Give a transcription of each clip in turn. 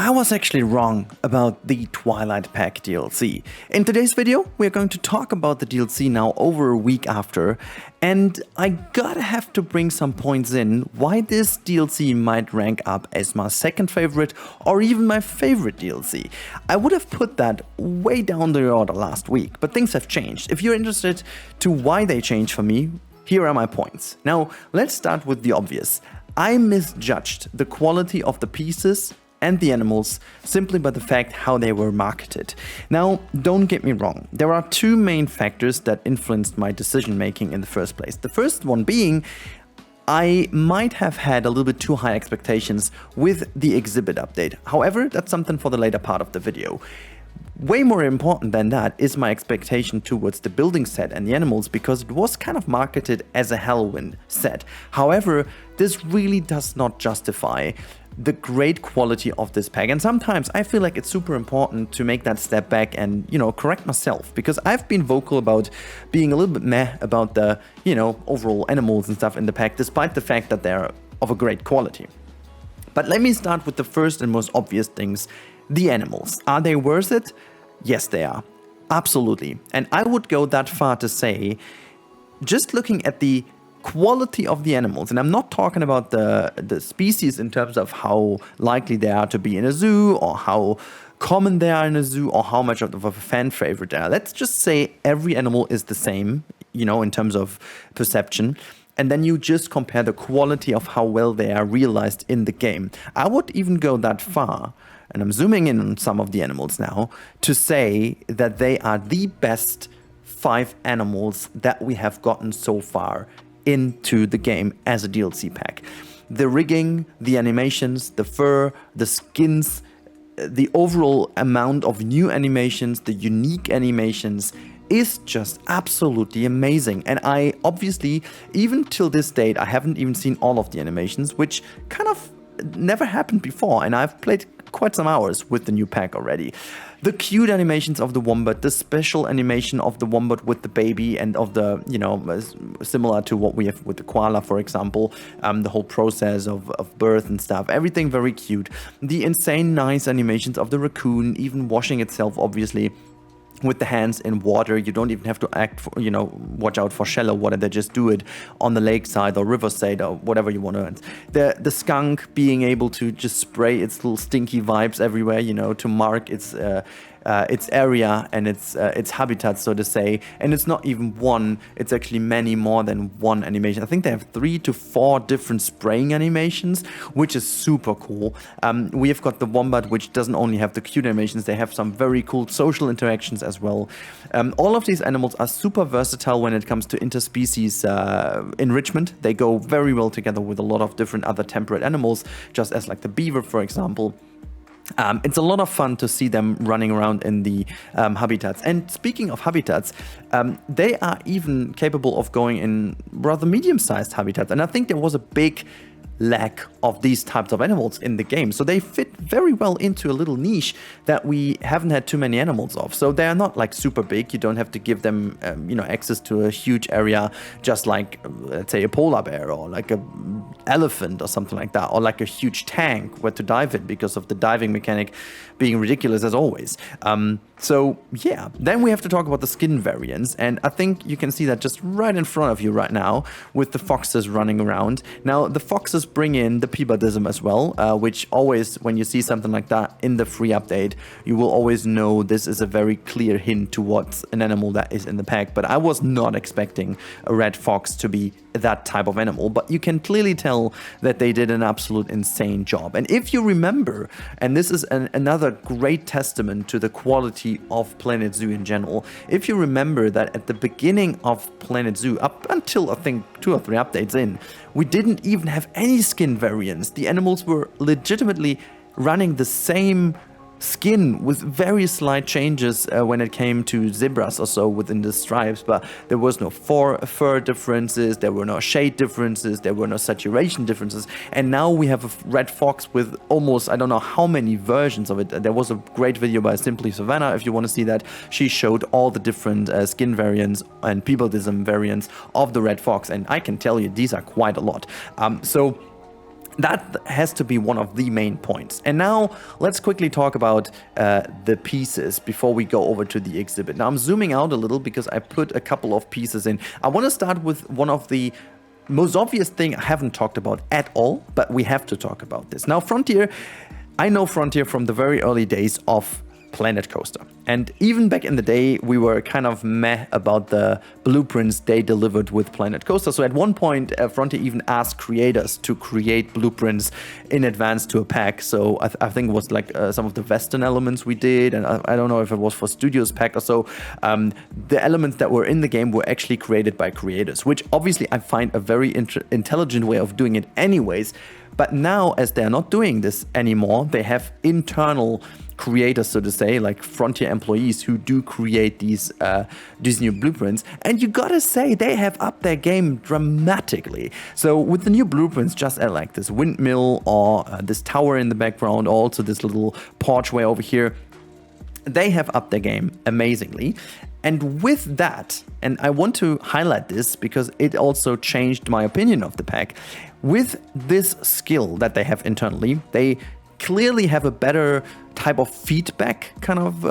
I was actually wrong about the Twilight Pack DLC. In today's video, we're going to talk about the DLC now over a week after, and I gotta have to bring some points in why this DLC might rank up as my second favorite or even my favorite DLC. I would have put that way down the order last week, but things have changed. If you're interested to why they changed for me, here are my points. Now, let's start with the obvious. I misjudged the quality of the pieces and the animals simply by the fact how they were marketed. Now, don't get me wrong, there are two main factors that influenced my decision making in the first place. The first one being, I might have had a little bit too high expectations with the exhibit update. However, that's something for the later part of the video. Way more important than that is my expectation towards the building set and the animals, because it was kind of marketed as a Halloween set. However, this really does not justify the great quality of this pack, and sometimes I feel like it's super important to make that step back and, correct myself, because I've been vocal about being a little bit meh about the, overall animals and stuff in the pack, despite the fact that they're of a great quality. But let me start with the first and most obvious things. The animals. Are they worth it? Yes, they are. Absolutely. And I would go that far to say, just looking at the quality of the animals, and I'm not talking about the species in terms of how likely they are to be in a zoo, or how common they are in a zoo, or how much of a fan favorite they are. Let's just say every animal is the same, in terms of perception. And then you just compare the quality of how well they are realized in the game. I would even go that far, and I'm zooming in on some of the animals now, to say that they are the best 5 animals that we have gotten so far into the game as a DLC pack. The rigging, the animations, the fur, the skins, the overall amount of new animations, the unique animations is just absolutely amazing. And I obviously, even till this date, I haven't even seen all of the animations, which kind of never happened before, and I've played quite some hours with the new pack already. The cute animations of the Wombat, the special animation of the Wombat with the baby and of the, similar to what we have with the koala, for example, the whole process of birth and stuff, everything very cute. The insane nice animations of the raccoon, even washing itself, obviously, with the hands in water. You don't even have to watch out for shallow water. They just do it on the lakeside or riverside or whatever you want to. The skunk being able to just spray its little stinky vibes everywhere, to mark its area and its habitat, so to say. And it's not even one, it's actually many more than one animation. I think they have 3 to 4 different spraying animations, which is super cool. We have got the Wombat, which doesn't only have the cute animations, they have some very cool social interactions as well. All of these animals are super versatile when it comes to interspecies enrichment. They go very well together with a lot of different other temperate animals, just as like the beaver, for example. It's a lot of fun to see them running around in the habitats. And speaking of habitats, they are even capable of going in rather medium-sized habitats. And I think there was a big lack of these types of animals in the game. So they fit very well into a little niche that we haven't had too many animals of. So they are not like super big. You don't have to give them, access to a huge area, just like, let's say, a polar bear or like a elephant or something like that, or like a huge tank where to dive in, because of the diving mechanic being ridiculous as always. So yeah, then we have to talk about the skin variants, and I think you can see that just right in front of you right now with the foxes running around. Now the foxes bring in the Epedemic as well, which always, when you see something like that in the free update, you will always know this is a very clear hint towards an animal that is in the pack. But I was not expecting a red fox to be that type of animal, but you can clearly tell that they did an absolute insane job. And if you remember, and this is another great testament to the quality of Planet Zoo in general, if you remember that at the beginning of Planet Zoo, up until I think 2 or 3 updates in, we didn't even have any skin variants. The animals were legitimately running the same skin with very slight changes when it came to zebras or so within the stripes, but there was no fur differences, there were no shade differences, there were no saturation differences. And now we have a red fox with almost, I don't know how many versions of it. There was a great video by Simply Savannah, if you want to see that. She showed all the different skin variants and peopledism variants of the red fox, and I can tell you these are quite a lot. So That has to be one of the main points. And now let's quickly talk about the pieces before we go over to the exhibit. Now I'm zooming out a little because I put a couple of pieces in. I want to start with one of the most obvious thing I haven't talked about at all, but we have to talk about this. Now Frontier, I know Frontier from the very early days of Planet Coaster. And even back in the day, we were kind of meh about the blueprints they delivered with Planet Coaster. So at one point, Frontier even asked creators to create blueprints in advance to a pack. So I think it was like some of the Western elements we did. And I don't know if it was for Studios pack or so. The elements that were in the game were actually created by creators, which obviously I find a very intelligent way of doing it anyways. But now, as they're not doing this anymore, they have internal creators, so to say, like Frontier employees who do create these new blueprints. And you gotta say, they have upped their game dramatically. So with the new blueprints, just add like this windmill or this tower in the background, also this little porchway over here, they have upped their game amazingly. And with that, and I want to highlight this because it also changed my opinion of the pack, with this skill that they have internally, they clearly have a better type of feedback kind of,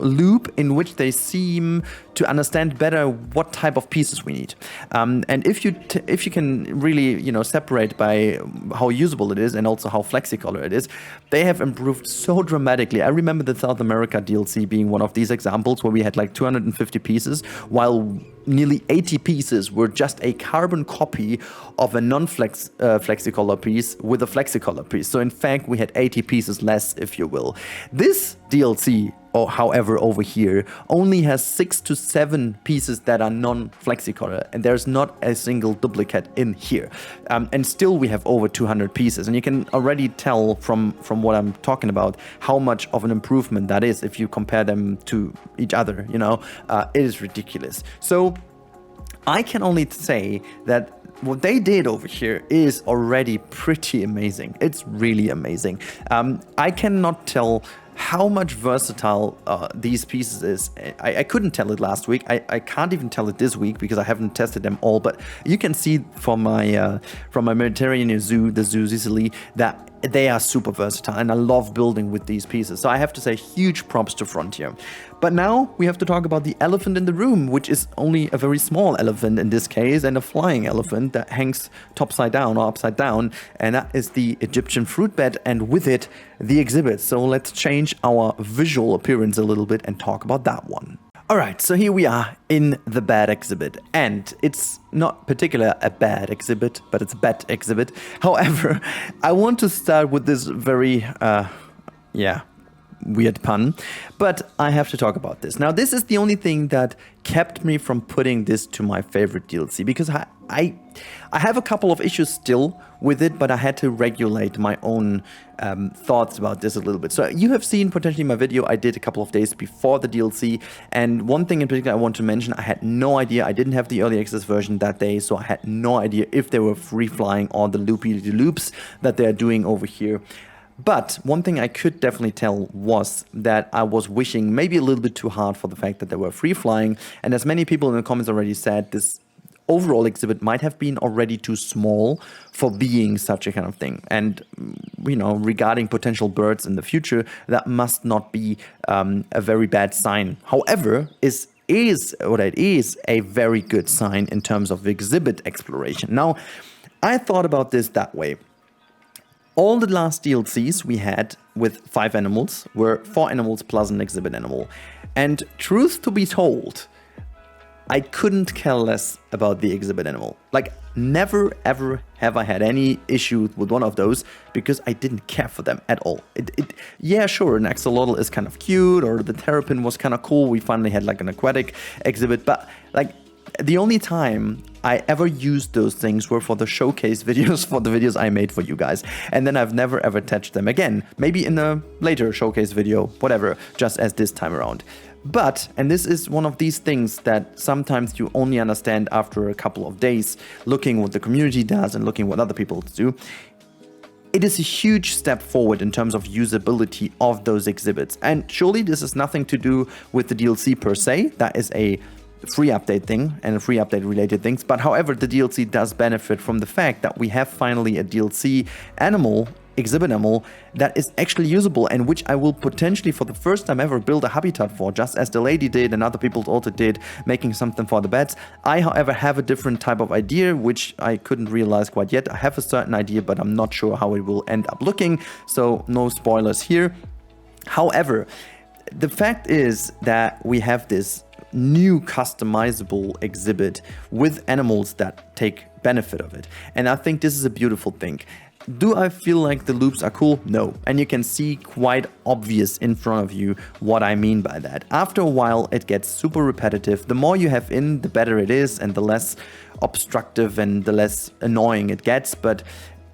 loop in which they seem to understand better what type of pieces we need. And if you can really, separate by how usable it is and also how flexicolor it is, they have improved so dramatically. I remember the South America DLC being one of these examples where we had like 250 pieces, while nearly 80 pieces were just a carbon copy of a non-flexicolor piece with a flexicolor piece. So in fact, we had 80 pieces less, if you will. This DLC, or however over here, only has 6 to 7 pieces that are non-flexicolor, and there's not a single duplicate in here. And still we have over 200 pieces, and you can already tell from what I'm talking about how much of an improvement that is if you compare them to each other, it is ridiculous. So I can only say that what they did over here is already pretty amazing. It's really amazing. I cannot tell how much versatile these pieces is. I couldn't tell it last week. I can't even tell it this week because I haven't tested them all. But you can see from my Mediterranean zoo, the Zoo Sicily, that they are super versatile, and I love building with these pieces. So I have to say huge props to Frontier. But now we have to talk about the elephant in the room, which is only a very small elephant in this case, and a flying elephant that hangs topside down or upside down, and that is the Egyptian fruit bed, and with it, the exhibit. So let's change our visual appearance a little bit and talk about that one. Alright, so here we are in the bad exhibit, and it's not particularly a bad exhibit, but it's a bad exhibit. However, I want to start with this very, weird pun, but I have to talk about this. Now, this is the only thing that kept me from putting this to my favorite DLC, because I have a couple of issues still with it, but I had to regulate my own thoughts about this a little bit. So you have seen potentially my video I did a couple of days before the DLC, and one thing in particular I want to mention, I had no idea, I didn't have the early access version that day, so I had no idea if they were free flying or the loopy loops that they're doing over here. But one thing I could definitely tell was that I was wishing maybe a little bit too hard for the fact that they were free flying, and as many people in the comments already said, this overall exhibit might have been already too small for being such a kind of thing. And, regarding potential birds in the future, that must not be a very bad sign. However, it is a very good sign in terms of exhibit exploration. Now, I thought about this that way. All the last DLCs we had with 5 animals were 4 animals plus an exhibit animal. And truth to be told, I couldn't care less about the exhibit animal. Like, never ever have I had any issue with one of those because I didn't care for them at all. Yeah, sure, an axolotl is kind of cute, or the terrapin was kind of cool. We finally had like an aquatic exhibit, but like, the only time I ever used those things were for the showcase videos, for the videos I made for you guys. And then I've never ever touched them again. Maybe in a later showcase video, whatever, just as this time around. But, and this is one of these things that sometimes you only understand after a couple of days, looking what the community does and looking what other people do, it is a huge step forward in terms of usability of those exhibits. And surely this is nothing to do with the DLC per se. That is a free update thing and free update related things. But however, the DLC does benefit from the fact that we have finally a DLC animal, exhibit animal, that is actually usable and which I will potentially for the first time ever build a habitat for, just as the lady did and other people also did, making something for the bats. I, however, have a different type of idea, which I couldn't realize quite yet. I have a certain idea, but I'm not sure how it will end up looking, so no spoilers here. However, the fact is that we have this new customizable exhibit with animals that take benefit of it. And I think this is a beautiful thing. Do I feel like the loops are cool? No. And you can see quite obvious in front of you what I mean by that. After a while, it gets super repetitive. The more you have in, the better it is and the less obstructive and the less annoying it gets. But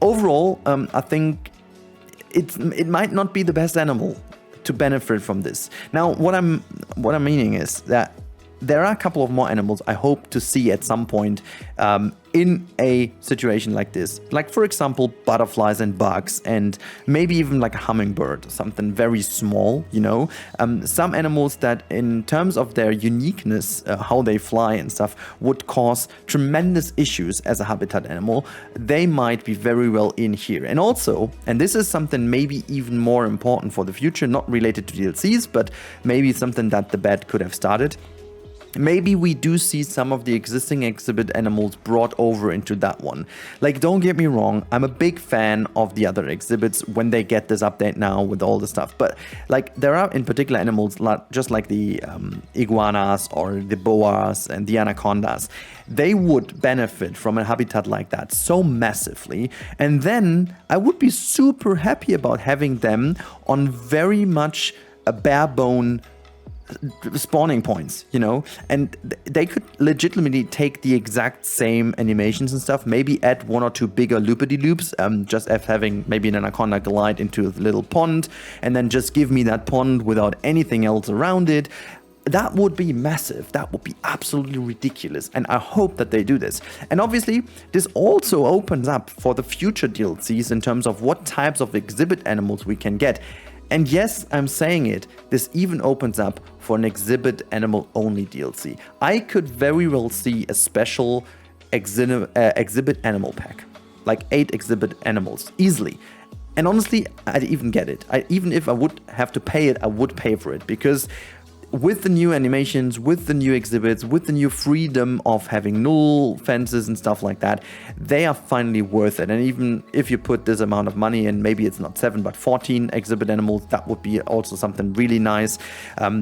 overall, I think it might not be the best animal to benefit from this. Now, what I'm meaning is that there are a couple of more animals I hope to see at some point in a situation like this. Like, for example, butterflies and bugs, and maybe even like a hummingbird, something very small, you know. Some animals that in terms of their uniqueness, how they fly and stuff, would cause tremendous issues as a habitat animal. They might be very well in here. And also, and this is something maybe even more important for the future, not related to DLCs, but maybe something that the bat could have started. Maybe we do see some of the existing exhibit animals brought over into that one. Like, don't get me wrong, I'm a big fan of the other exhibits when they get this update now with all the stuff. But like, there are in particular animals just like the iguanas or the boas and the anacondas. They would benefit from a habitat like that so massively. And then I would be super happy about having them on very much a bare bone spawning points, you know, and they could legitimately take the exact same animations and stuff, maybe add one or two bigger loopity-loops, just as having maybe an anaconda glide into a little pond and then just give me that pond without anything else around it. That would be massive. That would be absolutely ridiculous. And I hope that they do this. And obviously, this also opens up for the future DLCs in terms of what types of exhibit animals we can get. And yes, I'm saying it, this even opens up for an exhibit animal only DLC. I could very well see a special exhibit animal pack, like 8 exhibit animals, easily. And honestly, I'd even get it. Even if I would have to pay it, I would pay for it, because with the new animations, with the new exhibits, with the new freedom of having null fences and stuff like that, they are finally worth it. And even if you put this amount of money in, maybe it's not 7 but 14 exhibit animals, that would be also something really nice,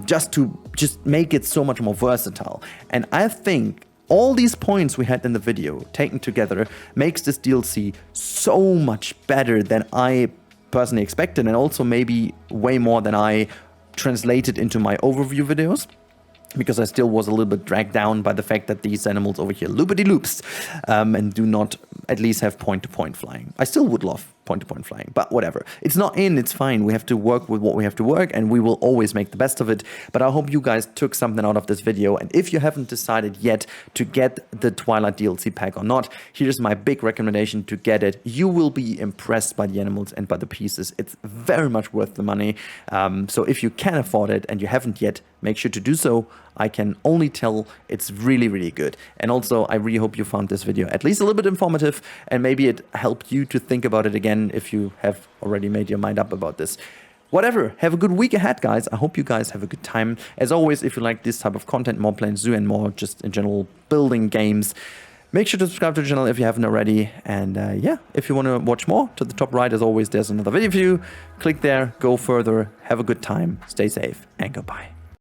just to make it so much more versatile. And I think all these points we had in the video taken together makes this DLC so much better than I personally expected, and also maybe way more than I translated into my overview videos, because I still was a little bit dragged down by the fact that these animals over here loopity-loops and do not at least have point-to-point flying. I still would love point-to-point flying, but whatever. It's not in, it's fine. We have to work with what we have to work, and we will always make the best of it. But I hope you guys took something out of this video, and if you haven't decided yet to get the Twilight DLC pack or not, here's my big recommendation to get it. You will be impressed by the animals and by the pieces. It's very much worth the money. So if you can afford it and you haven't yet, make sure to do so. I can only tell it's really, really good. And also, I really hope you found this video at least a little bit informative, and maybe it helped you to think about it again if you have already made your mind up about this. Whatever, have a good week ahead, guys. I hope you guys have a good time. As always, if you like this type of content, more Planet Zoo and more just in general building games, make sure to subscribe to the channel if you haven't already. And yeah, if you want to watch more, to the top right, as always, there's another video for you. Click there, go further, have a good time, stay safe, and goodbye.